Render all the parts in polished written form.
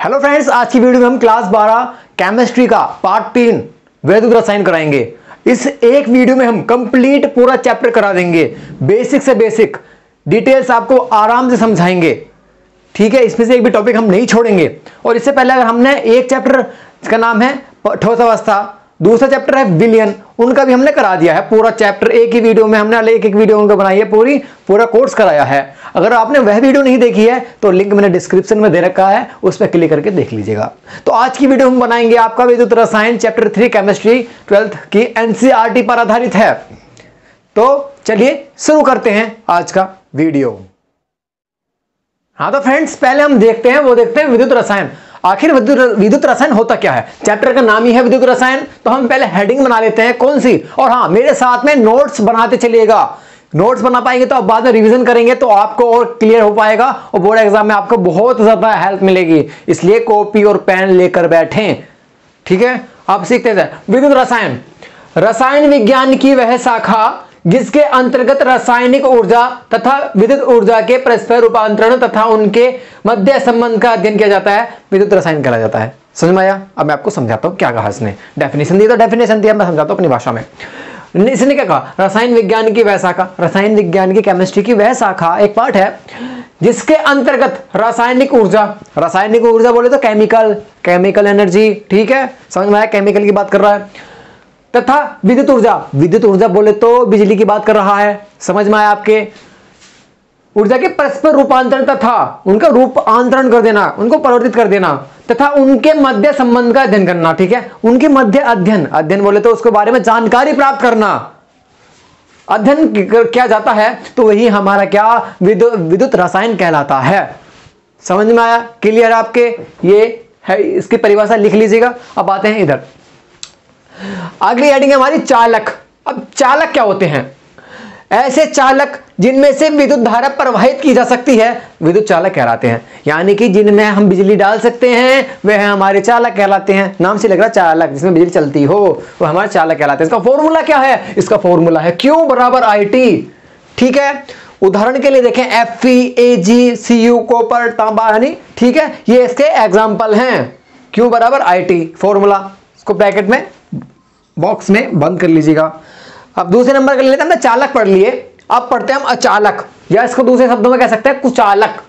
Hello friends, आज की video में हम क्लास 12 केमिस्ट्री का पार्ट 3 वैद्युत रसायन कराएंगे। इस एक वीडियो में हम कंप्लीट पूरा चैप्टर करा देंगे, बेसिक से बेसिक डिटेल्स आपको आराम से समझाएंगे। ठीक है, इसमें से एक भी टॉपिक हम नहीं छोड़ेंगे। और इससे पहले अगर हमने एक चैप्टर का नाम है ठोस अवस्था, दूसरा चैप्टर है विलयन, उनका भी हमने करा दिया है पूरा चैप्टर। एक ही वीडियो में हमने एक वीडियो उनका बनाई है, पूरा कोर्स कराया है। अगर आपने वह वीडियो नहीं देखी है तो लिंक मैंने डिस्क्रिप्शन में दे रखा है, उस पर क्लिक करके देख लीजिएगा। तो आज की वीडियो हम बनाएंगे आपका वैद्युत रसायन चैप्टर 3 केमिस्ट्री 12th की एनसीईआरटी पर आधारित है। तो चलिए शुरू करते हैं आज का वीडियो। हाँ तो फ्रेंड्स, पहले हम देखते हैं विद्युत रसायन। आखिर विद्युत रसायन होता क्या है? चैप्टर का नाम ही है विद्युत रसायन, तो हम पहले हेडिंग बना लेते हैं कौन सी। और हाँ, मेरे साथ में नोट्स बनाते चलिएगा। नोट्स बना पाएंगे तो आप बाद में रिवीजन करेंगे तो आपको और क्लियर हो पाएगा और बोर्ड एग्जाम में आपको बहुत ज्यादा हेल्प मिलेगी। इसलिए कॉपी और पेन लेकर बैठें। ठीक है, आप सीखते हैं विद्युत रसायन। रसायन विज्ञान की वह शाखा जिसके अंतर्गत रासायनिक ऊर्जा तथा विद्युत ऊर्जा के परस्पर रूपांतरण तथा उनके मध्य संबंध का अध्ययन किया जाता है, विद्युत रसायन कहला जाता है। समझ में आया? अब मैं आपको समझाता हूं क्या कहा इसने। डेफिनेशन दी तो डेफिनेशन दिया, मैं समझाता हूं अपनी भाषा में। इसने क्या कहा? रसायन विज्ञान की वह शाखा, रसायन विज्ञान की केमिस्ट्री की वह शाखा एक पार्ट है जिसके अंतर्गत रासायनिक ऊर्जा बोले तो केमिकल एनर्जी। ठीक है, समझ में आया? केमिकल की बात कर रहा है। तथा विद्युत ऊर्जा बोले तो बिजली की बात कर रहा है। समझ में आया आपके? ऊर्जा के परस्पर रूपांतरण तथा उनका रूपांतरण कर देना, उनको परिवर्तित कर देना तथा उनके मध्य संबंध का अध्ययन करना। ठीक है, उनके मध्य अध्ययन बोले तो उसके बारे में जानकारी प्राप्त करना, अध्ययन किया जाता है, तो वही हमारा क्या विद्युत रसायन कहलाता है। समझ में आया? क्लियर आपके? ये है, इसकी परिभाषा लिख लीजिएगा। अब आते हैं इधर, अगली हेडिंग है हमारी चालक। अब चालक क्या होते हैं? ऐसे चालक जिनमें से विद्युत धारा प्रवाहित की जा सकती है, विद्युत चालक कहलाते हैं। यानी कि जिनमें हम बिजली डाल सकते हैं वह हमारे चालक कहलाते हैं। नाम से लग रहा चालक, जिसमें बिजली चलती हो वो हमारे चालक कहलाते हैं। इसका फॉर्मूला क्या है? इसका फॉर्मूला है Q बराबर IT। ठीक है, उदाहरण के लिए देखें Fe, Ag, Cu कॉपर, तांबा, यानी ठीक है, ये इसके एग्जाम्पल हैं। Q बराबर IT फॉर्मूला, इसको ब्रैकेट में बॉक्स में बंद कर लीजिएगा। अब दूसरे नंबर के लेते हैं, हमने चालक पढ़ लिए, अब पढ़ते हैं हम अचालक, या इसको दूसरे शब्दों में कह सकते हैं कुचालक।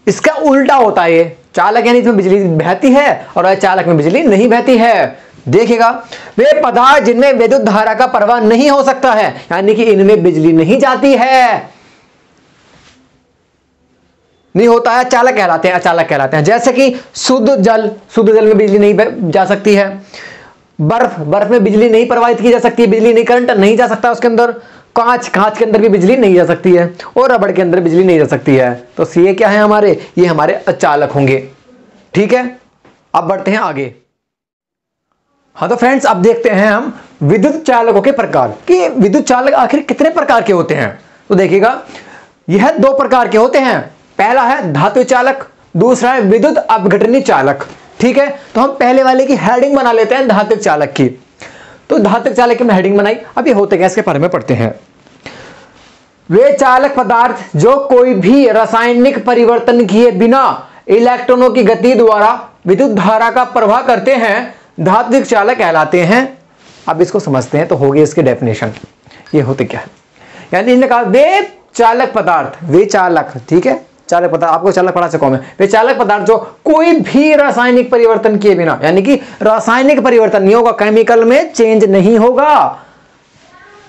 इसका उल्टा होता है। ये चालक यानी इसमें बिजली बहती है और अचालक में बिजली नहीं बहती है। देखिएगा, वे पदार्थ जिनमें विद्युत धारा का प्रवाह नहीं हो सकता है, यानी कि इनमें बिजली नहीं जाती है, नहीं होता है, चालक कहलाते हैं, अचालक कहलाते हैं। जैसे कि शुद्ध जल में बिजली नहीं जा सकती है। बर्फ में बिजली नहीं प्रवाहित की जा सकती है, बिजली नहीं, करंट नहीं जा सकता उसके अंदर। कांच के अंदर भी बिजली नहीं जा सकती है और रबड़ के अंदर बिजली नहीं जा सकती है। तो ये क्या है हमारे? ये हमारे अचालक होंगे। ठीक है, अब बढ़ते हैं आगे। हाँ तो फ्रेंड्स, अब देखते हैं हम विद्युत चालकों के प्रकार कि विद्युत चालक आखिर कितने प्रकार के होते हैं। तो देखिएगा, यह 2 प्रकार के होते हैं। पहला है धातु चालक, दूसरा है विद्युत अपघटनी चालक। ठीक है, तो हम पहले वाले की हेडिंग बना लेते हैं धात्विक चालक की। तो धात्विक चालक की हमने हेडिंग बनाई। अब ये होते क्या, इसके बारे में पढ़ते हैं। वे चालक पदार्थ जो कोई भी रासायनिक परिवर्तन किए बिना इलेक्ट्रॉनों की गति द्वारा विद्युत धारा का प्रवाह करते हैं, धात्विक चालक कहलाते हैं। अब इसको समझते हैं तो हो गई इसकी डेफिनेशन। ये होते क्या है, यानी इन्होंने कहा वे चालक पदार्थ, वे चालक, ठीक है, चालक पदार्थ, आपको चालक पढ़ा चुका हूं मैं। वे चालक पदार्थ जो कोई भी रासायनिक परिवर्तन किए बिना, यानी कि रासायनिक परिवर्तन नहीं होगा, केमिकल में चेंज नहीं होगा,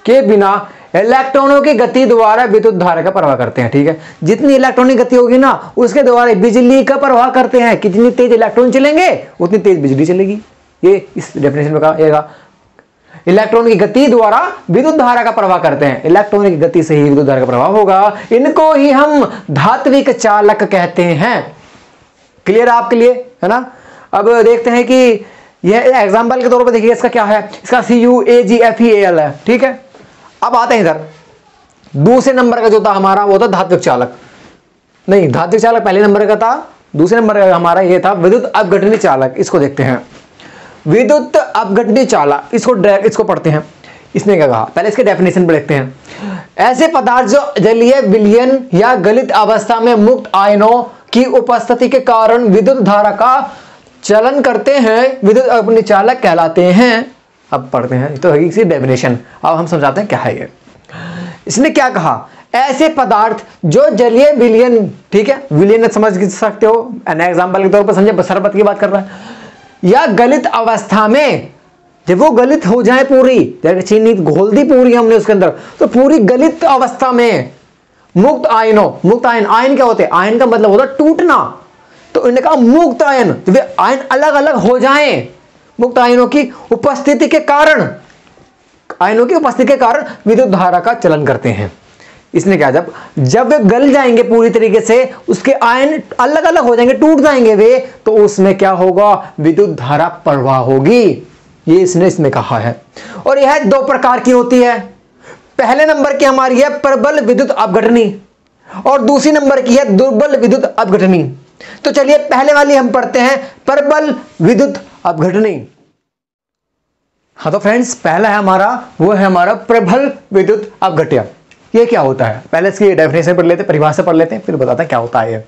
के बिना इलेक्ट्रॉनों की गति द्वारा विद्युत धारा का प्रवाह करते हैं। ठीक है, जितनी इलेक्ट्रॉनिक गति होगी ना उसके द्वारा बिजली का प्रवाह करते हैं। कितनी तेज इलेक्ट्रॉन चलेंगे उतनी तेज बिजली चलेगी। ये इस डेफिनेशन में कहा, इलेक्ट्रॉन की गति द्वारा विद्युत धारा का प्रवाह करते हैं, इलेक्ट्रॉन की गति से ही विद्युत धारा का प्रवाह होगा। इनको ही हम धात्विक चालक कहते हैं। क्लियर आपके लिए, है ना? अब देखते हैं कि यह एग्जांपल के तौर पर देखिए, इसका क्या है, इसका CuAgFeAl है। ठीक है, अब आते हैं इधर, दूसरे नंबर का जो था हमारा वो था धात्विक चालक। नहीं, धात्विक चालक पहले नंबर का था, दूसरे नंबर का हमारा ये था विद्युत अपघटनी चालक। इसको देखते हैं, विद्युत अपघटनी चालक, इसको पढ़ते हैं। इसने क्या कहा, पहले इसके डेफिनेशन पर देखते हैं। ऐसे पदार्थ जो जलीय विलयन या गलित अवस्था में मुक्त आयनों की उपस्थिति के कारण विद्युत धारा का चलन करते हैं, विद्युत अग्निचालक कहलाते हैं। अब पढ़ते हैं, तो इसी डेफिनेशन अब हम समझाते हैं क्या है ये। इसने क्या कहा, ऐसे पदार्थ जो जलीय विलयन, ठीक है, विलयन समझ सकते हो, एग्जाम्पल के तौर पर समझे, शरबत की बात कर रहा है, या गलित अवस्था में, जब वो गलित हो जाए पूरी, जैसे चीनी घोल दी पूरी हमने उसके अंदर, तो पूरी गलित अवस्था में मुक्त आयनों, मुक्त आयन, आयन क्या होते हैं, आयन का मतलब होता है टूटना, तो इन्होंने कहा मुक्त आयन, जब आयन अलग अलग हो जाएं, मुक्त आयनों की उपस्थिति के कारण, आयनों की उपस्थिति के कारण विद्युत धारा का चलन करते हैं। इसने क्या, जब वे गल जाएंगे पूरी तरीके से, उसके आयन अलग अलग हो जाएंगे, टूट जाएंगे वे, तो उसमें क्या होगा, विद्युत धारा प्रवाह होगी। ये इसने कहा है। और यह दो प्रकार की होती है। पहले नंबर की हमारी है प्रबल विद्युत अपघटनी और दूसरी नंबर की है दुर्बल विद्युत अपघटनी। तो चलिए पहले वाली हम पढ़ते हैं, प्रबल विद्युत अपघटनी। हाँ तो फ्रेंड्स, पहला है हमारा, वो है हमारा प्रबल विद्युत अपघट्य। ये क्या होता है, पहले इसकी डेफिनेशन पढ़ लेते हैं, परिभाषा पढ़ लेते हैं, फिर बताते हैं क्या होता है ये।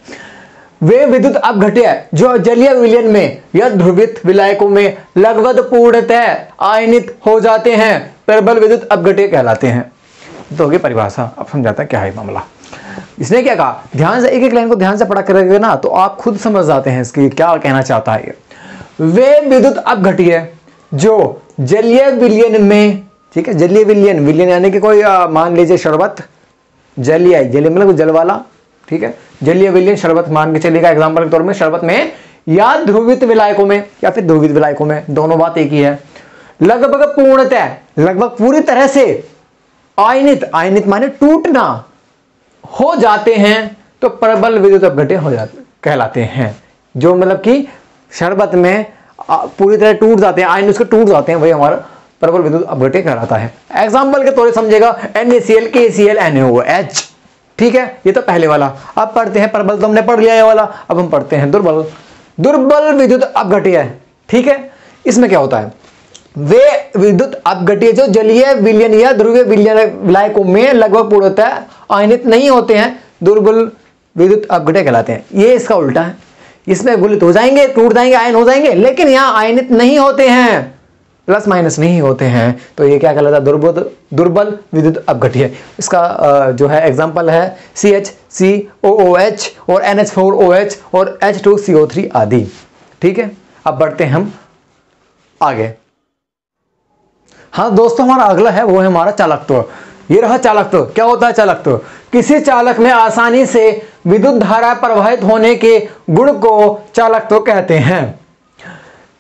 वे विद्युत अपघट्य जो जलीय विलयन में या ध्रुवित विलायकों में लगभग पूर्णतः आयनित हो जाते हैं, प्रबल विद्युत अपघट्य कहलाते हैं। तो होगी परिभाषा। अब समझाता है क्या है मामला। इसने क्या कहा, ध्यान से एक एक लाइन को ध्यान से पढ़ा करेंगे ना तो आप खुद समझ जाते हैं इसकी क्या कहना चाहता है। वे विद्युत अपघट्य जो जलीय विलयन में, ठीक है, जलीय विलयन, विलयन यानी कि कोई मान लीजिए शरबत, जलीय, जलीय मतलब जल वाला, ठीक है, जलीय विलयन शरबत मान के चलिएगा एग्जांपल के तौर में, शरबत में या ध्रुवित विलायकों में या फिर ध्रुवित विलायकों में, दोनों बात एक ही है, लगभग पूर्णतः, लगभग पूरी तरह से आयनित, आयनित माने टूटना, हो जाते हैं, तो प्रबल विद्युत अपघट्य हो जाते कहलाते हैं। जो मतलब कि शरबत में पूरी तरह टूट जाते हैं, आयन उसके टूट जाते हैं, वही हमारा प्रबल विद्युत अपघट्य कहलाता है। एग्जांपल के तौर पर समझेगा NaCl, KCl, NaOH, ठीक है, ये तो पहले वाला। अब पढ़ते हैं प्रबल, तो हमने पढ़ लिया ये वाला, अब हम पढ़ते हैं दुर्बल। दुर्बल विद्युत अपघट्य, ठीक है, इसमें क्या होता है, वे विद्युत अपघट्य जो जलीय विलयन या ध्रुवीय विलायकों में लगभग पूर्णतः आयनित नहीं होते हैं, दुर्बल विद्युत अपघट्य कहलाते हैं। ये इसका उल्टा है, इसमें गुलित हो जाएंगे, टूट जाएंगे, आयन हो जाएंगे, लेकिन यहां आयनित नहीं होते हैं, प्लस माइनस नहीं होते हैं, तो ये क्या कहलाता है, दुर्बल विद्युत अपघट्य। इसका जो है एग्जांपल है CHCOOH और NH4OH और H2CO3 आदि, ठीक है। अब बढ़ते हैं हम आगे। हाँ दोस्तों, हमारा अगला है वो है हमारा चालकत्व। ये रहा चालकत्व। क्या होता है चालकत्व, किसी चालक में आसानी से विद्युत धारा प्रवाहित होने के गुण को चालकत्व कहते हैं।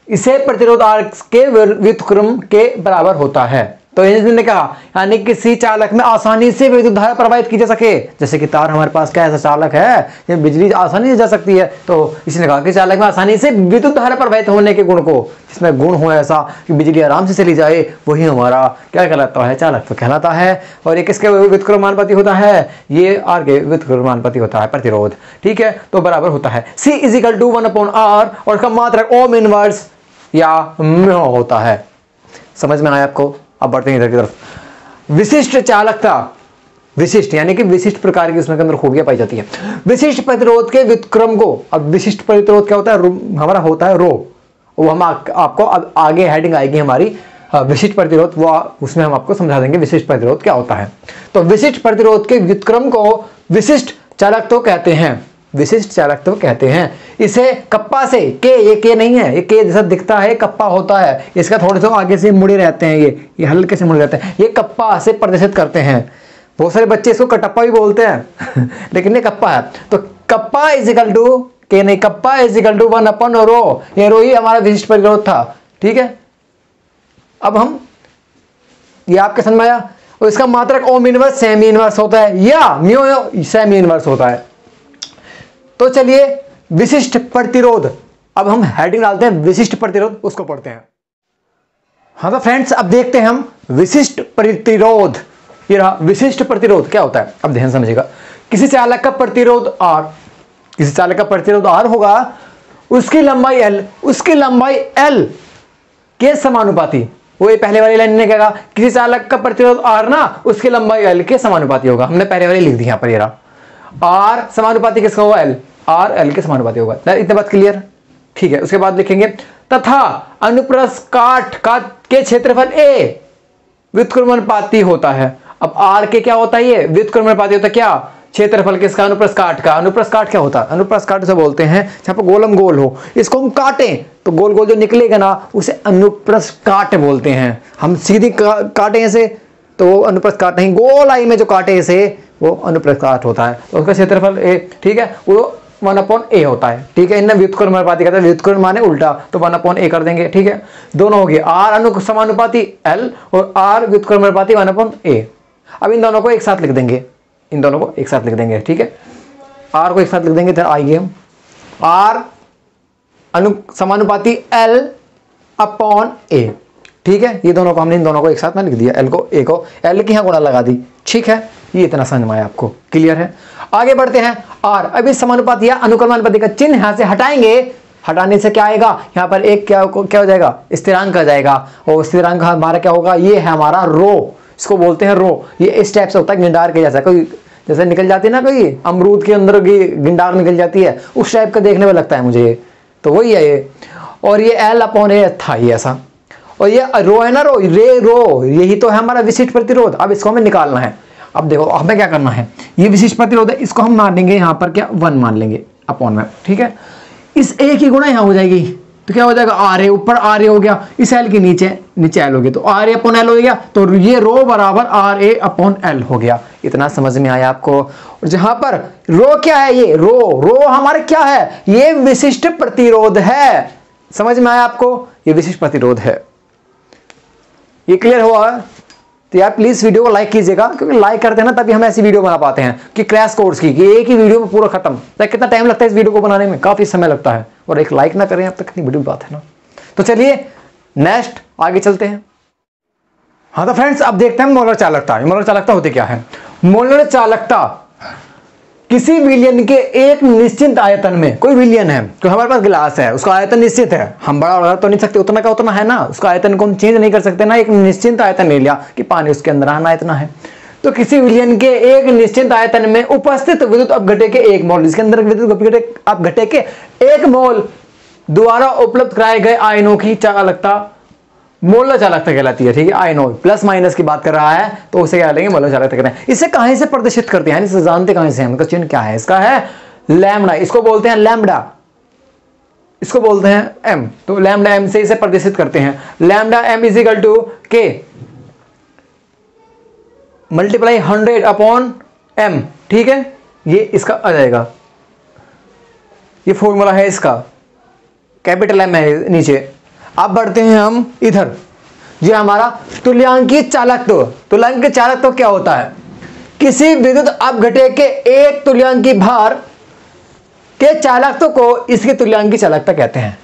इसे प्रतिरोध R के व्युत्क्रम के बराबर होता है। तो इसने कहा यानी किसी चालक में आसानी से विद्युत धारा प्रवाहित की जा सके, जैसे कि तार हमारे पास क्या ऐसा चालक है, ये बिजली आसानी से जा सकती है, तो इसने कहा कि चालक में आसानी से विद्युत धारा प्रवाहित होने के गुण को, जिसमें गुण हो ऐसा कि बिजली आराम से चली जाए, वही हमारा क्या कहलाता है, चालक कहलाता है। और ये किसके व्युत्क्रमानुपाती होता है, ये R के व्युत्क्रमानुपाती होता है, प्रतिरोध, ठीक है, तो बराबर होता है C = 1/R और इसका मात्रक ओम इनवर्स या म्यो होता है। समझ में आया आपको। अब बढ़ते हैं इधर की तरफ। विशिष्ट चालकता, विशिष्ट यानी कि विशिष्ट प्रकार की उसमें के अंदर खूबियां पाई जाती है। विशिष्ट प्रतिरोध के व्युत्क्रम को, अब विशिष्ट प्रतिरोध क्या होता है, हमारा होता है रो, वो हम आपको अब आगे हेडिंग आएगी हमारी विशिष्ट प्रतिरोध, वो उसमें हम आपको समझा देंगे विशिष्ट प्रतिरोध क्या होता है। तो विशिष्ट प्रतिरोध के व्युत्क्रम को विशिष्ट चालकत्व कहते हैं, विशिष्ट चालकत्व कहते हैं। इसे कप्पा से, ये के नहीं है, ये के जैसा दिखता है, कप्पा होता है, इसका थोड़े से आगे से मुड़े रहते हैं, ये हल्के से मुड़े रहते हैं, ये कप्पा से प्रदर्शित करते हैं। बहुत सारे बच्चे इसको कटप्पा भी बोलते हैं लेकिन ये कप्पा है। तो कप्पा = के नहीं, कप्पा = 1/रो, ये रो ही हमारा विशिष्ट प्रतिरोध था, ठीक है। अब हम ये आपके समझ में आया। और इसका मात्रक ओम इनवर्स सेमी इनवर्स होता है या म्यो सेमी इनवर्स होता है। तो चलिए विशिष्ट प्रतिरोध, अब हम हेडिंग डालते हैं विशिष्ट प्रतिरोध, उसको पढ़ते हैं। हाँ तो फ्रेंड्स, अब देखते हैं हम विशिष्ट प्रतिरोध। ये रहा विशिष्ट प्रतिरोध क्या होता है, अब ध्यान समझिएगा। किसी चालक का प्रतिरोध R, किसी चालक का प्रतिरोध R होगा, उसकी लंबाई L, उसकी लंबाई L के समानुपाती। वो ये पहले वाली लाइन ने कहा किसी चालक का प्रतिरोध R ना, उसकी लंबाई L के समानुपाती होगा। हमने पहले वाली लिख दी यहां पर, ये रहा R समानुपाती किसका होगा, L। RL के समानुपाती होगा। इतना बात क्लियर? ठीक है। उसके बाद लिखेंगे तथा अनुप्रस्थ काट का के क्षेत्रफल A व्युत्क्रमणपाती होता है। अब R के क्या होता है? ये व्युत्क्रमणपाती होता है। क्या? क्षेत्रफल किसका? अनुप्रस्थ काट का। अनुप्रस्थ काट क्या होता है? अनुप्रस्थ काट से बोलते हैं जहां पर गोलम गोल हो, इसको हम काटें तो गोल गोल जो निकलेगा ना उसे अनुप्रस्थ काट बोलते हैं। हम सीधी काटें ऐसे तो वो अनुप्रस्थ काट नहीं, गोल आई में जो काटे ऐसे वो अनुप्रस्थ काट होता है। तो उसका क्षेत्रफल A, ठीक है, वो 1/A होता है। ठीक है। इन्हें व्युत्क्रमणपाती कहते हैं। व्युत्क्रमण माने उल्टा, तो 1/A कर देंगे। ठीक है। दोनों हो गए, R समानुपाती L और R व्युत्क्रमणपाती 1/A। अब इन दोनों को एक साथ लिख देंगे, इन दोनों को एक साथ लिख देंगे। ठीक है। R को एक साथ लिख देंगे, तो आइए हम R समानुपाती L/A। ठीक है। ये दोनों को हमने इन दोनों को एक साथ में लिख दिया, L को A को L की यहाँ गुणा लगा दी। ठीक है। ये इतना समझ में आया आपको? क्लियर है। आगे बढ़ते हैं। R, अब इस समानुपाती या अनुक्रमानुपाती का चिन्ह यहां से हटाएंगे। हटाने से क्या आएगा? यहाँ पर एक क्या हो जाएगा? स्थिरांक आ जाएगा। और स्थिरांक हमारा क्या होगा? ये है हमारा रो, इसको बोलते हैं रो। ये इस टाइप से होता है, गिंडार के जैसा, कोई जैसे निकल जाती है ना, कोई अमरूद के अंदर की गिंडार निकल जाती है, उस टाइप का देखने में लगता है मुझे, तो वही है ये। और ये L/A था ये ऐसा, और ये रो है ना, रो यही तो है हमारा विशिष्ट प्रतिरोध। अब इसको हमें निकालना है। अब देखो हमें क्या करना है, ये विशिष्ट प्रतिरोध है, इसको हम मान लेंगे यहाँ पर क्या 1 मान लेंगे अपॉन में। ठीक है। इस A की गुणा यहाँ हो जाएगी तो क्या हो जाएगा? RA, ऊपर RA हो गया, इस L के नीचे L हो गया, तो RA/L हो गया। तो ये रो बराबर RA/L हो गया। इतना समझ में आया आपको? और जहां पर रो क्या है? ये रो हमारे क्या है? ये विशिष्ट प्रतिरोध है। समझ में आया आपको? ये विशिष्ट प्रतिरोध है। ये क्लियर हुआ? तो यार प्लीज वीडियो को लाइक कीजिएगा, क्योंकि लाइक करते हैं ना तभी हम ऐसी वीडियो बना पाते हैं कि क्रैश कोर्स की, कि एक ही वीडियो में पूरा खत्म। तो कितना टाइम लगता है इस वीडियो को बनाने में? काफी समय लगता है। और एक लाइक ना करें अब तक, कितनी बड़ी बात है ना। तो चलिए नेक्स्ट आगे चलते हैं। हाँ तो फ्रेंड्स अब देखते हैं मोलर चालकता। मोलर चालकता होती क्या है? मोलर चालकता किसी विलयन के एक निश्चित आयतन में, कोई विलयन है, तो हमारे पास गिलास है, उसका आयतन निश्चित है, हम बड़ा बढ़ा तो नहीं सकते, उतना का उतना है ना, उसका आयतन को हम चेंज नहीं कर सकते ना। एक निश्चित आयतन ले लिया कि पानी उसके अंदर आना इतना है, तो किसी विलयन के एक निश्चित आयतन में उपस्थित विद्युत अपघट्य के 1 मोल, इसके अंदर विद्युत अपघट्य के 1 मोल द्वारा उपलब्ध कराए गए आयनों की चालकता मोलर चालकता कहलाती है। ठीक है। आयनों प्लस माइनस की बात कर रहा है तो उसे क्या लेंगे? मोलर चालकता कहते हैं। इसे कहां से प्रदर्शित करते हैं? इसे जानते कहां से हैं? उनका चिन्ह क्या है? इसका है लैम्डा, इसको बोलते हैं लैम्डा, इसको बोलते हैं एम। तो लैम्डा एम से इसे प्रदर्शित करते हैं। Lambda M is equal to K multiply 100/m। ठीक है। ये इसका आ जाएगा, ये फॉर्मूला है इसका, कैपिटल एम है नीचे। अब बढ़ते हैं हम इधर, जो हमारा तुल्यांकी चालकत्व। तुल्यांकी चालकत्व क्या होता है? किसी विद्युत अपघट्य के एक तुल्यांकी भार के चालकत्व को इसके तुल्यांकी चालकता कहते हैं।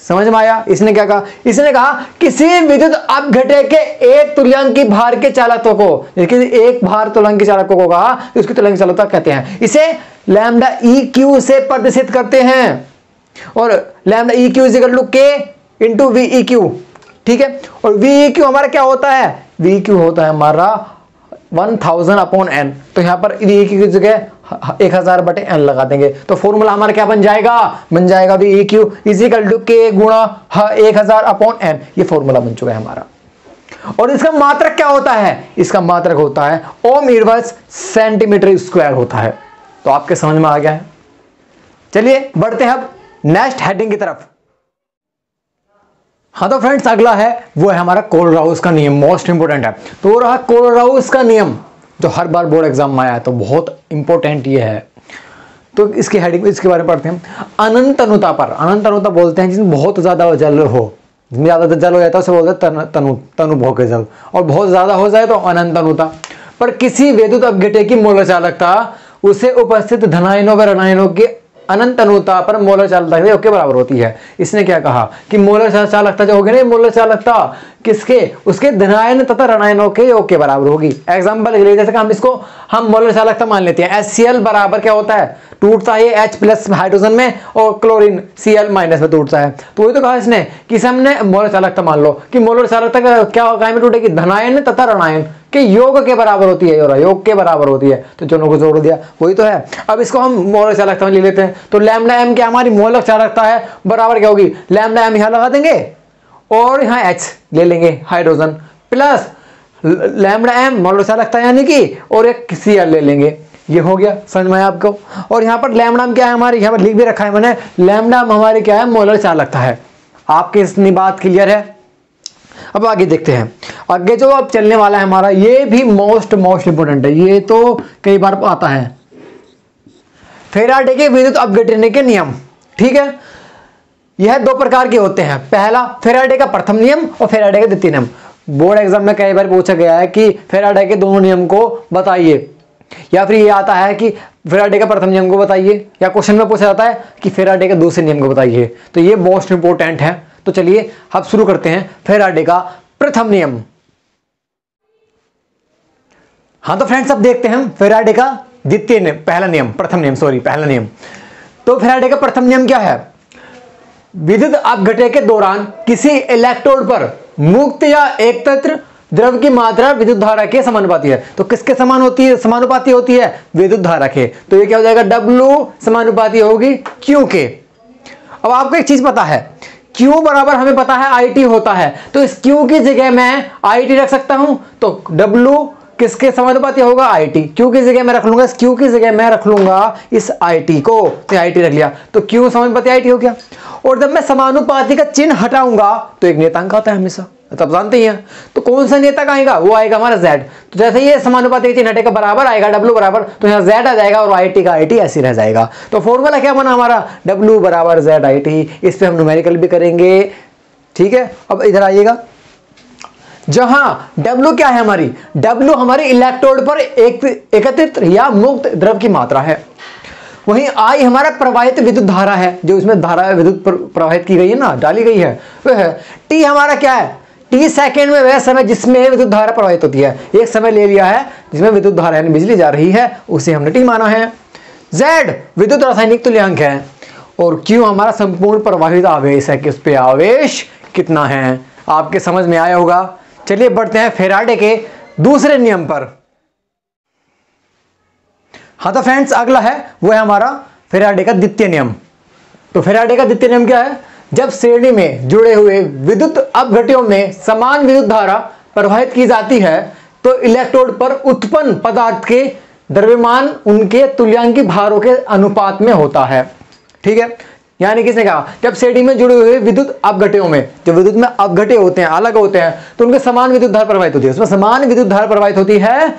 समझ में आया? इसने क्या कहा? इसने कहा किसी विद्युत अपघट्य के एक तुल्यांकी भार के चालकत्व को, एक भार तुल्यांकी चालकत्व को कहा तो उसकी तुल्यांकी चालकता कहते हैं। इसे लैम्डा EQ से प्रदर्शित करते हैं। और lambda EQ is equal to K into VEQ। ठीक है। और VEQ हमारा क्या होता है? VEQ होता है हमारा 1000/n। तो यहां पर VEQ की जगह 1000/n लगा देंगे, तो फॉर्मूला हमारा क्या बन जाएगा? बन जाएगा VEQ is equal to K गुणा 1000/n। ये फॉर्मूला बन चुका है हमारा। और इसका मात्रक क्या होता है? इसका मात्रक होता है ओम इनवर्स सेंटीमीटर स्क्वायर होता है। तो आपके समझ में आ गया है? चलिए बढ़ते हैं अब नेक्स्ट हेडिंग की तरफ। हाँ तो फ्रेंड्स अगला है वो है हमारा कोलराउस का नियम, मोस्ट इंपोर्टेंट है। तो वो रहा कोलराउस का नियम, जो हर बार बोर्ड एग्जाम में आया है, तो बहुत इंपॉर्टेंट ये है। तो इसकी हेडिंग, इसके बारे में पढ़ते हैं। अनंत अनुता पर, अनंत अनुता बोलते हैं जिसमें बहुत ज्यादा जल हो, जिसमें ज्यादा जल हो जाता है उसे बोलते हैं तनु भोग जल, और बहुत ज्यादा हो जाए तो अनंत अनुता पर किसी विद्युत अपघट्य की मोलर चालकता उसे उपस्थित धनायनों व ऋणायनों के अनंत अनुता पर मोलर चालकता के बराबर होती है। इसने क्या कहा कि मोलर चालकता जो होगी ना, मोलर चालकता किसके? उसके धनायन तथा ऋणायनों के योग के बराबर होगी। एग्जांपल के लिए जैसे कि हम मोलर चालकता मान लेते हैं। HCl बराबर क्या होता है? टूटता है H+ हाइड्रोजन में, और क्लोरीन Cl- में टूटता है। तो वही तो कहा इसने कि हमने मोलर चालकता मान लो कि मोलर चालकता क्या में टूटेगी? धनायन तथा ऋणायन कि योग के बराबर होती है, और योग के बराबर होती है, तो दोनों को जोड़ दिया, वही तो है। अब इसको हम मोलर चालकता में ले लेते हैं, तो लैम्डा एम क्या हमारी मोलर चालकता है, बराबर क्या होगी, लैम्डा एम यहाँ लगा देंगे और यहाँ एच ले लेंगे hydrogen, plus lambda M molar चालकता यानी कि, और एक Cl ले लेंगे। ये हो गया, समझ में आया आपको। और यहाँ पर लैम्डा क्या है हमारे, यहाँ पर लिख भी रखा है मैंने, लैम्डा हमारी क्या है, मोलर चालकता है। आपकी इतनी बात क्लियर है। अब आगे देखते हैं, आगे जो अब चलने वाला है हमारा, ये भी मोस्ट इंपोर्टेंट है, ये तो कई बार आता है, फैराडे के विद्युत अपघटन के नियम। ठीक है, यह दो प्रकार के होते हैं, पहला फैराडे का प्रथम नियम और फैराडे का द्वितीय नियम। बोर्ड एग्जाम में कई बार पूछा गया है कि फैराडे के दोनों नियम को बताइए, या फिर ये आता है कि फैराडे का प्रथम नियम को बताइए, या क्वेश्चन में पूछा जाता है कि फैराडे के दूसरे नियम को बताइए। तो ये मोस्ट इंपोर्टेंट है। तो चलिए अब शुरू करते हैं फैराडे का प्रथम नियम। हाँ तो फ्रेंड्स अब देखते हैं फैराडे का द्वितीय नियम, पहला नियम। तो फैराडे का प्रथम नियम क्या है, विद्युत अपघटन के दौरान किसी इलेक्ट्रोड पर मुक्त या एकत्र द्रव की मात्रा विद्युत धारा के समानुपाती है। तो किसके समान होती है, समानुपाती होती है, विद्युत धारा के। तो ये क्या हो जाएगा, W समानुपाती होगी Q के। अब आपको एक चीज पता है, Q बराबर हमें पता है IT होता है, तो इस Q की जगह मैं IT रख सकता हूं। तो W किसके समानुपाती होगा, IT। Q की जगह मैं रख लूंगा, इस Q की जगह मैं रख लूंगा इस IT को, तो IT रख लिया, तो Q समानुपाती IT हो गया। और जब मैं समानुपाती का चिन्ह हटाऊंगा तो एक नेतांक आता है हमेशा, तब जानते ही हैं। तो कौन सा नेतांक आएगा, वो आएगा हमारा Z। तो जैसे ये समानुपाती का चिन्ह हटेगा, बराबर आएगा W बराबर, तो यहाँ Z आ जाएगा और IT का IT ऐसे रह जाएगा। तो फॉर्मूला क्या बना हमारा, W बराबर Z IT। इस पे हम न्यूमेरिकल भी करेंगे। ठीक है, अब इधर आइएगा, जहां W क्या है हमारी, W हमारी इलेक्ट्रोड पर एकत्रित या मुक्त द्रव की मात्रा है। वहीं I हमारा प्रवाहित विद्युत धारा है, जो इसमें धारा विद्युत प्रवाहित की गई है ना, डाली गई है, वह है। T हमारा क्या है, T सेकेंड में वह समय जिसमें विद्युत धारा प्रवाहित होती है। एक समय ले लिया है जिसमें विद्युत धारा यानी बिजली जा रही है, उसे हमने T माना है। Z विद्युत रासायनिक तुल्यांक है, और Q हमारा संपूर्ण प्रवाहित आवेश है कि उस पे आवेश कितना है। आपके समझ में आया होगा। चलिए बढ़ते हैं फैराडे के दूसरे नियम पर। हाँ तो फ्रेंड्स अगला है वो है हमारा फैराडे का द्वितीय नियम। तो फैराडे का द्वितीय नियम क्या है, जब श्रेणी में जुड़े हुए विद्युत अपघट्यों में समान विद्युत धारा प्रवाहित की जाती है तो इलेक्ट्रोड पर उत्पन्न पदार्थ के द्रव्यमान उनके तुल्यांकी भारों के अनुपात में होता है। ठीक है, यानी किसने कहा, जब श्रेणी में जुड़े हुए विद्युत अपघट्यों में, जो विद्युत में अपघट्य होते हैं, अलग होते हैं, तो उनके समान विद्युत धारा प्रवाहित होती है। उसमें समान विद्युत धारा प्रवाहित होती है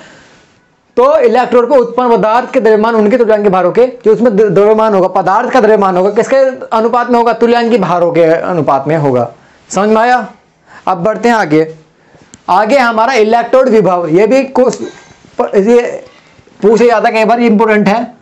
तो इलेक्ट्रोड पर उत्पन्न पदार्थ के द्रव्यमान उनके तुल्यांकी भारों के, जो उसमें द्रव्यमान होगा, पदार्थ का द्रव्यमान होगा, किसके अनुपात में होगा, तुल्यांकी भारों के अनुपात में होगा। समझ में आया। अब बढ़ते हैं आगे हमारा इलेक्ट्रोड विभव। ये भी ये पूछे जाता है कई बार, इंपोर्टेंट है,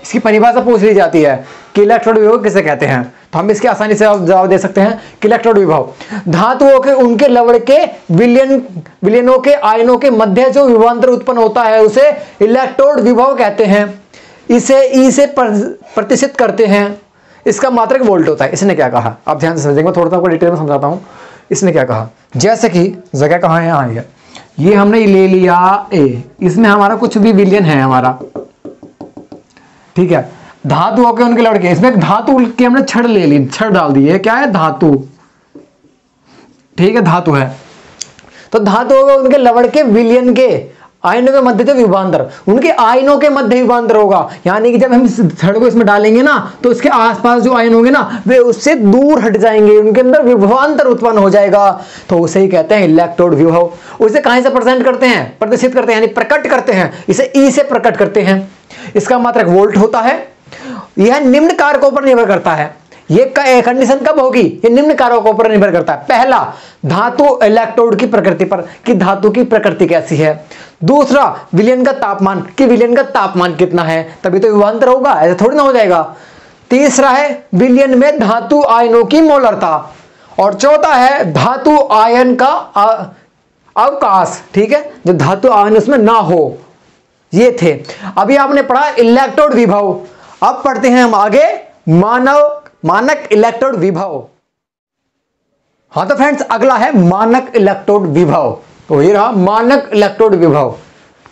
इसकी परिभाषा पूछ ली जाती है कि इलेक्ट्रोड विभव किसे कहते हैं। तो हम इसके आसानी से जवाब दे सकते हैं कि इलेक्ट्रोड विभव धातुओं के उनके लवण के विलयनों के आयनों के मध्य जो विभवांतर उत्पन्न होता है उसे इलेक्ट्रोड विभव कहते हैं। इसे ई से प्रतिष्ठित करते हैं। इसका मात्रक वोल्ट होता है। इसने क्या कहा, आप ध्यान से समझेंगे, थोड़ा सा आपको डिटेल में समझाता हूं। इसने क्या कहा, जैसे कि जगह कहाँ है, यहाँ है, ये हमने ले लिया ए, इसमें हमारा कुछ भी विलयन है हमारा, ठीक है, धातु होके उनके लड़के, इसमें धातु की हमने छड़ ले ली, छड़ डाल दी, क्या है, धातु, ठीक है, धातु है। तो धातु होगा उनके लवण के विलयन के आयनों के मध्य विभवांतर, उनके आयनों के मध्य विभवांतर होगा, यानी कि जब हम छड़ को इसमें डालेंगे ना तो इसके आसपास जो आयन होंगे ना वे उससे दूर हट जाएंगे, उनके अंदर विभवांतर उत्पन्न हो जाएगा, तो उसे ही कहते हैं इलेक्ट्रोड विभव। उसे कहां से प्रेजेंट करते हैं, प्रदर्शित करते हैं, यानी प्रकट करते हैं, इसे ई से प्रकट करते हैं। इसका मात्रक वोल्ट होता है। यह निम्न कारकों पर निर्भर करता है। ये कंडीशन कब होगी, ये निम्न कारकों पर निर्भर करता है। पहला, धातु इलेक्ट्रोड की प्रकृति पर, कि धातु की प्रकृति कैसी है। दूसरा, विलयन का तापमान, कि विलयन का तापमान कितना है, तभी तो विभवांतर होगा, ऐसा थोड़ी ना हो जाएगा। तीसरा है विलयन में धातु आयनों की मोलरता, और चौथा है धातु आयन का अवकाश, ठीक है, जो धातु आयन उसमें ना हो। ये थे, अभी आपने पढ़ा इलेक्ट्रोड विभव। अब पढ़ते हैं हम आगे मानक इलेक्ट्रोड विभव। हाँ तो फ्रेंड्स अगला है मानक इलेक्ट्रोड विभव। तो ये रहा मानक इलेक्ट्रोड विभव।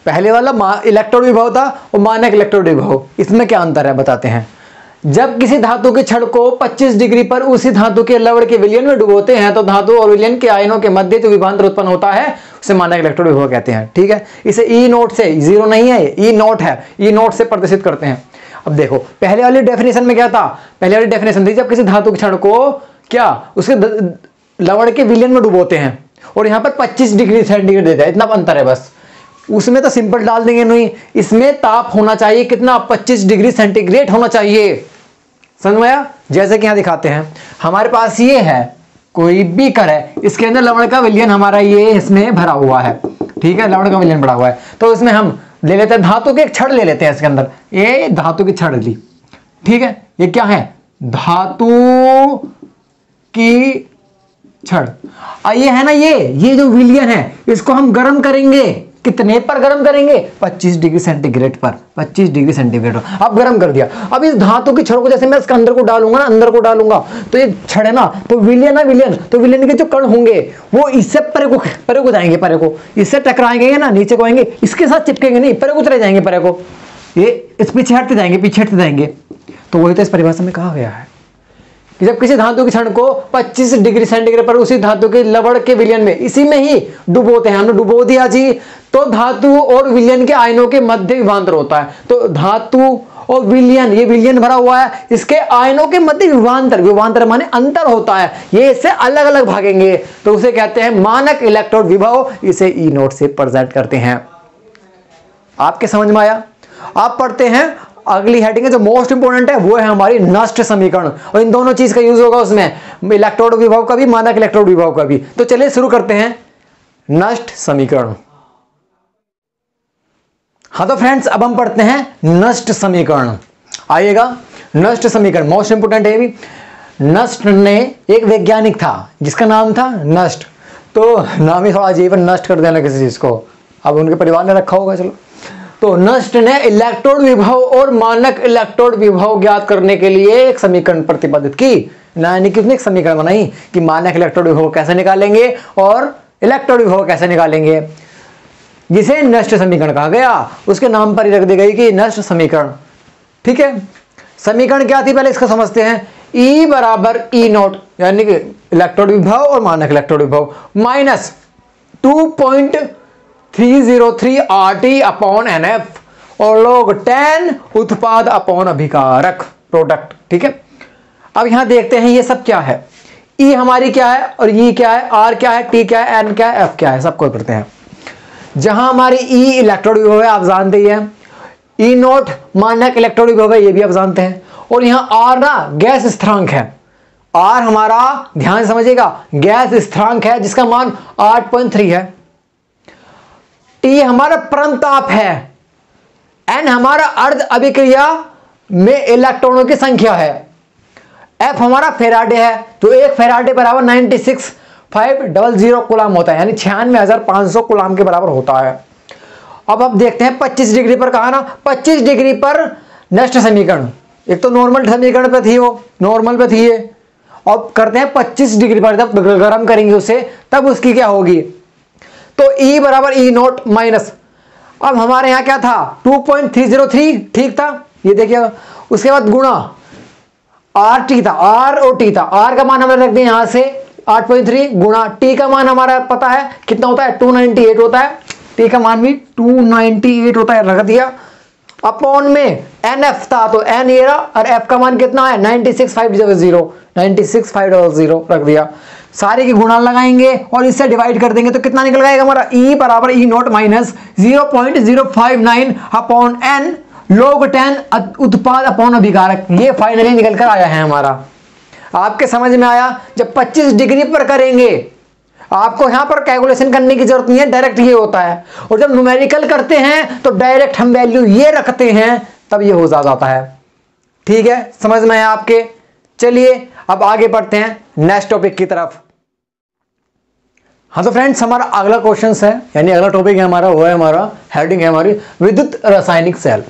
पहले वाला इलेक्ट्रोड विभव था और मानक इलेक्ट्रोड विभव, इसमें क्या अंतर है बताते हैं। जब किसी धातु के छड़ को 25 डिग्री पर उसी धातु के लवण के विलयन में डुबोते हैं तो धातु और विलयन के आयनों के मध्य जो विभवांतर उत्पन्न होता है उसे मानक इलेक्ट्रोड विभव कहते हैं। ठीक है, इसे ई नोट से, जीरो नहीं है, ई नोट है, ई नोट से प्रदर्शित करते हैं। अब देखो पहले वाली डेफिनेशन में क्या था, पहले वाली डेफिनेशन थी जब किसी धातु के छड़ को क्या उसके लवण के विलयन में डुबोते हैं, और यहाँ पर 25 डिग्री सेंटीग्रेड देता है, इतना अंतर है बस। उसमें तो सिंपल डाल देंगे नहीं, इसमें ताप होना चाहिए कितना, 25 डिग्री सेंटीग्रेड होना चाहिए। समझ में आया? जैसे कि यहां दिखाते हैं, हमारे पास ये है कोई बीकर है, इसके अंदर लवण का विलयन हमारा ये इसमें भरा हुआ है। ठीक है, लवण का विलयन भरा हुआ है, तो इसमें हम ले लेते हैं धातु के एक छड़ ले लेते हैं इसके अंदर, ये धातु की छड़ ली। ठीक है, ये क्या है, धातु की छड़। ये है ना, ये जो विलयन है इसको हम गर्म करेंगे, कितने पर गर्म करेंगे, 25 डिग्री सेंटीग्रेड पर, 25 डिग्री सेंटीग्रेड। अब गर्म कर दिया, अब इस धातु की छड़ को जैसे मैं इसके अंदर को डालूंगा ना, अंदर को डालूंगा तो ये छड़ है ना, तो विलयन है, विलयन तो विलयन के जो कण होंगे वो इससे परे को जाएंगे, परे को इससे टकराएंगे ना, नीचे को आएंगे, इसके साथ चिपकेंगे नहीं, परे को चले जाएंगे, परे को ये इस पीछे हटते जाएंगे, पीछे हटते जाएंगे। तो वही तो इस परिभाषा में कहा गया है कि जब किसी धातु के छड़ को 25 डिग्री सेंटीग्रेड पर उसी धातु के लवण के विलयन में, इसी में ही डुबोते हैं, हमने डुबो दिया जी, तो धातु और विलयन के आयनों के मध्य विभवांतर होता है। तो धातु और विलयन, ये विलयन भरा हुआ है, इसके आयनों के मध्य विभवांतर, विभवांतर माने अंतर होता है, ये इससे अलग अलग भागेंगे, तो उसे कहते हैं मानक इलेक्ट्रोड विभव, इसे ई नोट से प्रेजेंट करते हैं। आपके समझ में आया? आप पढ़ते हैं अगली हेडिंग है जो मोस्ट इंपोर्टेंट है, वो है हमारी नष्ट समीकरण, और इन दोनों चीज का यूज होगा उसमें, इलेक्ट्रोड विभव का भी, मानक इलेक्ट्रोड विभव का भी। तो चलिए शुरू करते हैं नष्ट समीकरण। हाँ तो फ्रेंड्स अब हम पढ़ते हैं नष्ट समीकरण। आइएगा, नष्ट समीकरण मोस्ट इंपोर्टेंट है भी। नष्ट ने एक वैज्ञानिक था जिसका नाम था नष्ट, तो नाम ही थोड़ा अजीब है, नष्ट कर देना किसी चीज को, अब उनके परिवार ने रखा होगा, चलो। तो नष्ट ने इलेक्ट्रोड विभव और मानक इलेक्ट्रोड विभव ज्ञात करने के लिए एक समीकरण प्रतिपादित की, यानी कि उसने एक समीकरण बनाई कि मानक इलेक्ट्रोड विभव कैसे निकालेंगे और इलेक्ट्रोड विभव कैसे निकालेंगे, जिसे नष्ट समीकरण कहा गया। उसके नाम पर ही रख दी गई कि नष्ट समीकरण। ठीक है, समीकरण क्या थी पहले इसको समझते हैं। E बराबर ई नोट, यानी कि इलेक्ट्रोड विभव और मानक इलेक्ट्रोड विभव, माइनस 2.303 RT अपॉन NF और log 10 उत्पाद अपॉन अभिकारक प्रोडक्ट। ठीक है, अब यहां देखते हैं ये सब क्या है। E हमारी क्या है और E क्या है, R क्या है, T क्या है, N क्या है, F क्या है, सबको पढ़ते हैं। जहां हमारी E इलेक्ट्रोड विभव है आप जानते ही हैं, E नोट मानक इलेक्ट्रोड विभव है, ये भी आप जानते हैं, और यहां R ना गैस स्थिरांक है। R हमारा ध्यान से समझिएगा गैस स्थिरांक है जिसका मान 8.3 है। T हमारा परंताप है। N हमारा अर्ध अभिक्रिया में इलेक्ट्रॉनों की संख्या है। F हमारा फेराडे है, तो एक फेराडे बराबर 96,500 कूलाम होता है, यानी 96,500 कूलाम के बराबर होता है। अब देखते हैं 25 डिग्री पर, कहा ना 25 डिग्री पर नष्ट समीकरण, एक तो नॉर्मल समीकरण पे थी, वो नॉर्मल पे थी ये, अब करते हैं 25 डिग्री पर, जब गर्म करेंगे उसे तब उसकी क्या होगी। तो E बराबर ई नोट माइनस, अब हमारे यहाँ क्या था 2.303, ठीक था, ये देखिएगा। उसके बाद गुणा RT था, R और T था, R का मान हमने रख दिया यहाँ से 8.3 गुणा T का मान हमारा पता है कितना होता है, 298 होता है, T का मान भी 298 होता है, रख दिया। अपॉन में NF था तो N ये रहा, और F का मान कितना है 96,500 रख दिया। सारे की गुणा लगाएंगे और इससे डिवाइड कर देंगे तो कितना निकल जाएगा हमारा, E बराबर E naught minus 0.059 upon N log 10 उत्पाद अपॉन अभिकारक। ये फाइनली निकल कर आया है हमारा। आपके समझ में आया? जब 25 डिग्री पर करेंगे आपको यहां पर कैलकुलेशन करने की जरूरत नहीं है, डायरेक्ट ये होता है, और जब न्यूमेरिकल करते हैं तो डायरेक्ट हम वैल्यू ये रखते हैं तब ये हो जाता है। ठीक है, समझ में आया आपके? चलिए अब आगे बढ़ते हैं नेक्स्ट टॉपिक की तरफ। हाँ तो फ्रेंड्स हमारा अगला क्वेश्चन है, यानी अगला टॉपिक है हमारा, वो है हमारा हेडिंग है हमारी विद्युत रासायनिक सेल।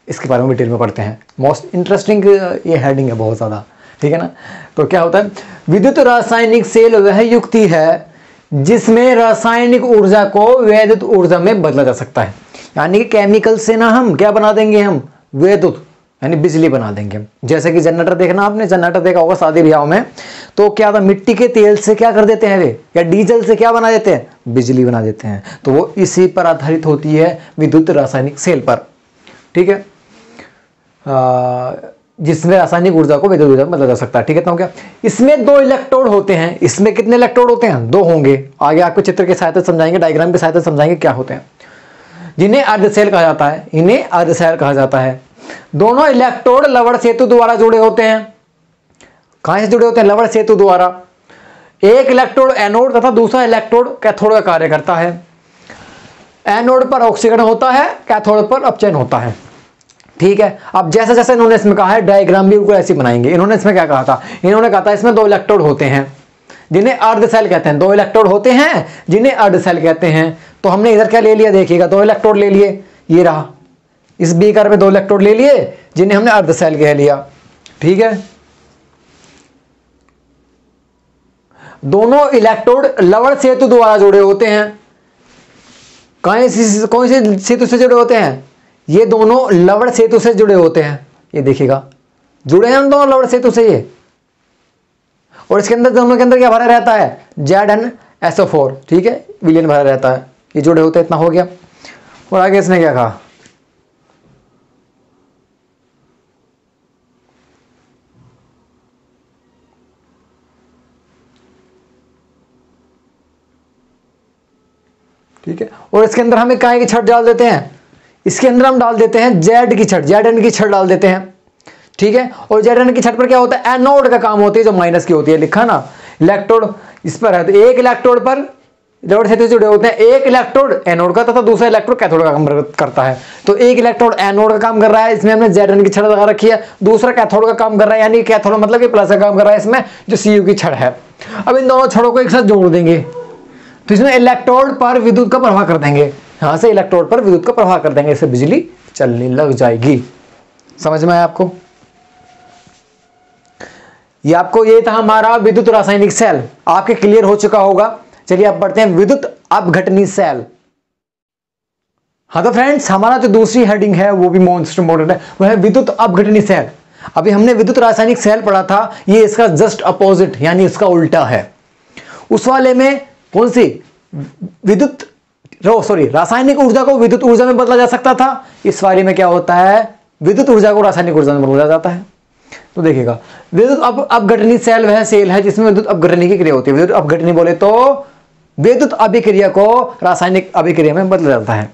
इसके बारे में डिटेल में पढ़ते हैं, मोस्ट इंटरेस्टिंग ये हेडिंग है बहुत ज़्यादा। ठीक है ना, तो क्या होता है, विद्युत रासायनिक सेल वह युक्ति है जिसमें रासायनिक ऊर्जा को वैद्युत ऊर्जा में बदला जा सकता है। यानी कि केमिकल से ना हम क्या बना देंगे, हम वैद्युत यानी बिजली बना देंगे हम। जैसे कि जनरेटर देखना, आपने जनरेटर देखा होगा शादी ब्याह में, तो क्या था, मिट्टी के तेल से क्या कर देते हैं वे, या डीजल से क्या बना देते हैं, बिजली बना देते हैं। तो वो इसी पर आधारित होती है विद्युत रासायनिक सेल पर, ठीक है, जिसमें रासायनिक ऊर्जा को वैद्युत ऊर्जा में बदला जा सकता है, ठीक है। तो क्या इसमें 2 इलेक्ट्रोड होते हैं, इसमें कितने इलेक्ट्रोड होते हैं, 2 होंगे। आगे आपको चित्र के सहायता समझाएंगे, डायग्राम की सहायता समझाएंगे क्या होते हैं, जिन्हें अर्ध सेल कहा जाता है, इन्हें अर्ध सेल कहा जाता है। दोनों इलेक्ट्रोड लवण सेतु द्वारा जुड़े होते हैं। कहां से जुड़े होते हैं, लवण सेतु द्वारा। एक इलेक्ट्रोड एनोड तथा दूसरा इलेक्ट्रोड कैथोड का कार्य करता है। एनोड पर ऑक्सीकरण होता है, कैथोड पर अपचयन होता है, ठीक है। अब जैसे जैसे इन्होंने इसमें कहा है, डायग्राम भी बिल्कुल ऐसी बनाएंगे। इन्होंने इसमें क्या कहा था, इन्होंने कहा था इसमें 2 इलेक्ट्रोड होते हैं जिन्हें अर्ध सेल कहते हैं। 2 इलेक्ट्रोड होते हैं जिन्हें अर्ध सेल कहते हैं। तो हमने इधर क्या ले लिया, देखिएगा 2 इलेक्ट्रोड ले लिए, ये रहा, इस बीकर में 2 इलेक्ट्रोड ले लिए जिन्हें हमने अर्ध सेल कह लिया, ठीक है। दोनों इलेक्ट्रोड लवण सेतु द्वारा जुड़े होते हैं। कौन से सेतु से जुड़े होते हैं, ये दोनों लवण सेतु से जुड़े होते हैं। ये देखिएगा जुड़े हैं हम दोनों लवण सेतु से ये, और इसके अंदर दोनों के अंदर क्या भरा रहता है, ZnSO4, ठीक है, विलयन भरा रहता है। ये जुड़े होते हैं, इतना हो गया। और आगे इसने क्या कहा, ठीक है। और इसके अंदर हमें काय की छड़ डाल देते हैं, इसके अंदर हम डाल देते हैं जेड की छड़, Zn की छड़ डाल देते हैं, ठीक है। और Zn की छड़ पर क्या होता है, एनोड का काम होती है, जो माइनस की होती है, लिखा ना, इलेक्ट्रोड इस पर है। तो एक इलेक्ट्रोड पर लवण सेतु जुड़े होते हैं, एक इलेक्ट्रोड एनोड का तथा दूसरा इलेक्ट्रोड कैथोड का काम करता है। तो एक इलेक्ट्रोड एनोड का काम कर रहा है, इसमें हमने Zn की छड़ लगा रखी है। दूसरा कैथोड का काम कर रहा है, यानी कैथोड मतलब कि प्लस का काम कर रहा है इसमें, जो Cu की छड़ है। अब इन दोनों छड़ों को एक साथ जोड़ देंगे, तो इसमें इलेक्ट्रोड पर विद्युत का प्रवाह कर देंगे, यहां से इलेक्ट्रोड पर विद्युत का प्रवाह कर देंगे, इससे बिजली चलने लग जाएगी। समझ में आया आपको? ये था हमारा विद्युत रासायनिक सेल, आपके क्लियर हो चुका होगा। चलिए अब बढ़ते हैं विद्युत अपघटनी सेल। हाँ तो फ्रेंड्स, हमारा जो दूसरी हेडिंग है वो भी मोस्ट इंपोर्टेंट है, वो है विद्युत अपघटनी सेल। अभी हमने विद्युत रासायनिक सेल पढ़ा था, ये इसका जस्ट अपोजिट यानी इसका उल्टा है। उस वाले में कौन सी रासायनिक ऊर्जा को विद्युत ऊर्जा में बदला जा सकता था। इस वाले में क्या होता है, विद्युत ऊर्जा को रासायनिक ऊर्जा में बदला जाता है। तो देखिएगा, विद्युत अपघटनी सेल वह सेल है जिसमें विद्युत अपघटनी की क्रिया होती है। विद्युत अपघटनी बोले तो विद्युत अभिक्रिया को रासायनिक अभिक्रिया में बदला जाता है।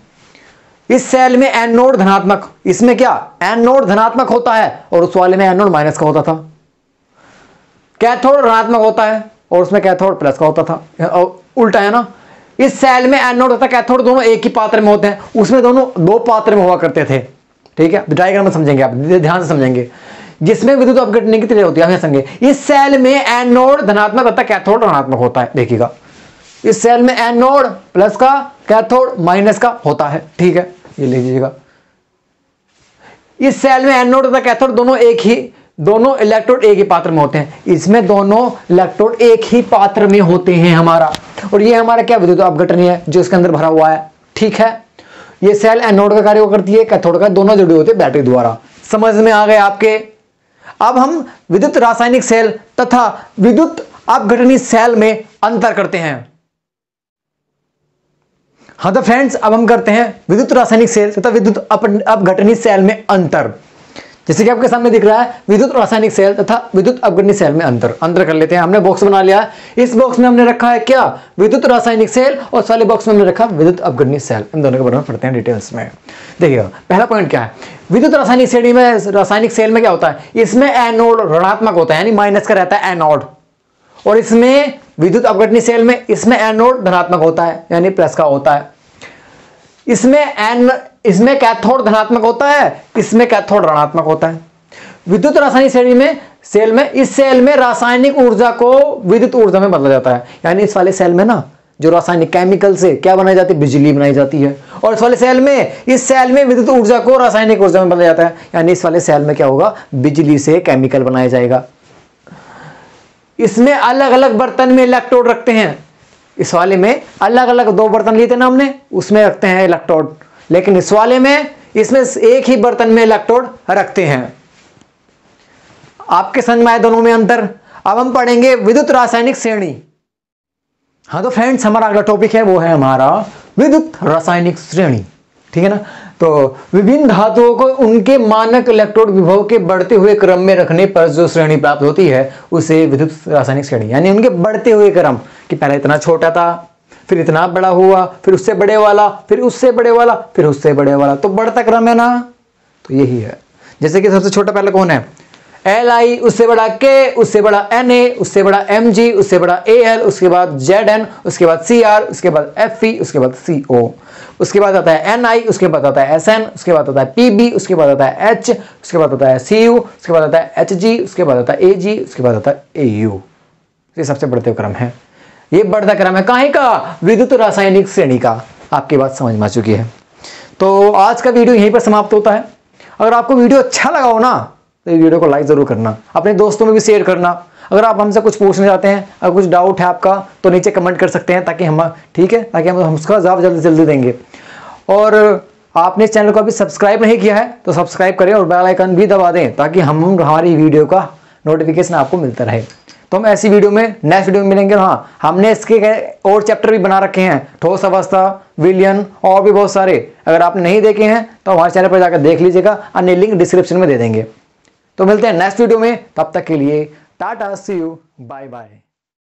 इस सेल में एनोड धनात्मक, इसमें क्या एनोड धनात्मक होता है और उस वाले में एनोड माइनस का होता था। कैथोड ऋणात्मक होता है और उसमें कैथोड प्लस का होता था, उल्टा है ना। इस सेल में एनोड तथा कैथोड दोनों एक ही पात्र में होते हैं, उसमें दोनों 2 पात्र में हुआ करते थे, ठीक है। डायग्राम में समझेंगे आप, ध्यान से समझेंगे, जिसमें विद्युत अपघटनी की क्रिया होती है। समझे, इस सेल में एनोड धनात्मक तथा कैथोड ऋणात्मक होता है। देखिएगा, इस सेल में एनोड प्लस का, कैथोड माइनस का होता है, ठीक है, ये ले लीजिएगा। इस सेल में एनोड तथा कैथोड दोनों इलेक्ट्रोड एक ही पात्र में होते हैं। इसमें दोनों इलेक्ट्रोड एक ही पात्र में होते हैं हमारा, और ये हमारा क्या विद्युत अपघटनी है जो इसके अंदर भरा हुआ है, ठीक है। ये सेल एनोड का कार्य करती है, कैथोड का, दोनों जुड़े होते हैं बैटरी द्वारा। समझ में आ गए आपके? अब हम विद्युत रासायनिक सेल तथा विद्युत अपघटनी सेल में अंतर करते हैं। हाँ तो फ्रेंड्स, अब हम करते हैं विद्युत रासायनिक सेल तथा विद्युत अपघटनी सेल में अंतर। जैसे कि आपके सामने दिख रहा है, विद्युत रासायनिक सेल तथा विद्युत अपघटनी सेल में अंतर कर लेते हैं। हमने बॉक्स बना लिया है, इस बॉक्स में हमने रखा है क्या, विद्युत रासायनिक सेल, और इस वाले बॉक्स में हमने रखा विद्युत अपघटनी सेल। इन दोनों के बारे में पढ़ते हैं डिटेल्स में। देखिएगा, पहला पॉइंट क्या है, विद्युत रासायनिक सेल में क्या होता है, इसमें एनोड ऋणात्मक होता है, यानी माइनस का रहता है एनोड, और इसमें विद्युत अपघटनी सेल में इसमें एनोड धनात्मक होता है, यानी प्लस का होता है। इसमें कैथोड धनात्मक होता है, इसमें कैथोड ऋणात्मक होता है। विद्युत रासायनिक सेल में इस सेल में रासायनिक ऊर्जा को विद्युत ऊर्जा में बदला जाता है, यानी इस वाले सेल में ना जो रासायनिक केमिकल से क्या बनाई जाती है, बिजली बनाई जाती है। और इस सेल में विद्युत ऊर्जा को रासायनिक ऊर्जा में बदला जाता है, यानी इस वाले सेल में क्या होगा, बिजली से केमिकल बनाया जाएगा। इसमें अलग अलग बर्तन में इलेक्ट्रोड रखते हैं, इस वाले में अलग अलग 2 बर्तन लिए थे ना हमने, उसमें रखते हैं इलेक्ट्रोड, लेकिन इस वाले में इसमें एक ही बर्तन में इलेक्ट्रोड रखते हैं। आपके समझ में आए दोनों में अंतर। अब हम पढ़ेंगे विद्युत रासायनिक श्रेणी। हाँ तो फ्रेंड्स, हमारा अगला टॉपिक है वो है हमारा विद्युत रासायनिक श्रेणी, ठीक है ना। तो विभिन्न धातुओं को उनके मानक इलेक्ट्रोड विभव के बढ़ते हुए क्रम में रखने पर जो श्रेणी प्राप्त होती है उसे विद्युत रासायनिक श्रेणी, यानी उनके बढ़ते हुए क्रम कि पहले इतना छोटा था, फिर इतना बड़ा हुआ, फिर उससे बड़े वाला, फिर उससे बड़े वाला, फिर उससे बड़े वाला, तो बढ़ता क्रम है ना। तो यही है, जैसे कि सबसे छोटा पहले कौन है, Li, उससे बड़ा K, उससे बड़ा Na, उससे बड़ा Mg, उससे बड़ा Al, उसके बाद Zn, उसके बाद Cr, उसके बाद Fe, उसके बाद Co, उसके बाद आता है Ni, उसके बाद आता है Sn, उसके बाद आता है Pb, उसके बाद आता है H, उसके बाद आता है Cu, उसके बाद आता है Hg, उसके बाद आता है Ag, उसके बाद आता है Au। ये सबसे बढ़ते क्रम है, ये बढ़ता क्रम है काहे का, विद्युत रासायनिक श्रेणी का। आपकी बात समझ में आ चुकी है। तो आज का वीडियो यहीं पर समाप्त होता है। अगर आपको वीडियो अच्छा लगा हो ना तो ये वीडियो को लाइक जरूर करना, अपने दोस्तों में भी शेयर करना। अगर आप हमसे कुछ पूछना चाहते हैं, अगर कुछ डाउट है आपका तो नीचे कमेंट कर सकते हैं, ताकि हम ठीक है, ताकि हम उसका जवाब जल्दी जल्दी देंगे। और आपने इस चैनल को अभी सब्सक्राइब नहीं किया है तो सब्सक्राइब करें और बेल आइकन भी दबा दें, ताकि हमारी वीडियो का नोटिफिकेशन आपको मिलता रहे। तो हम ऐसी वीडियो में नेक्स्ट वीडियो में मिलेंगे। हाँ, हमने इसके और चैप्टर भी बना रखे हैं, ठोस अवस्था, विलयन और भी बहुत सारे। अगर आपने नहीं देखे हैं तो हमारे चैनल पर जाकर देख लीजिएगा, अन्य लिंक डिस्क्रिप्शन में दे देंगे। तो मिलते हैं नेक्स्ट वीडियो में, तब तक के लिए टाटा, सी यू, बाय बाय।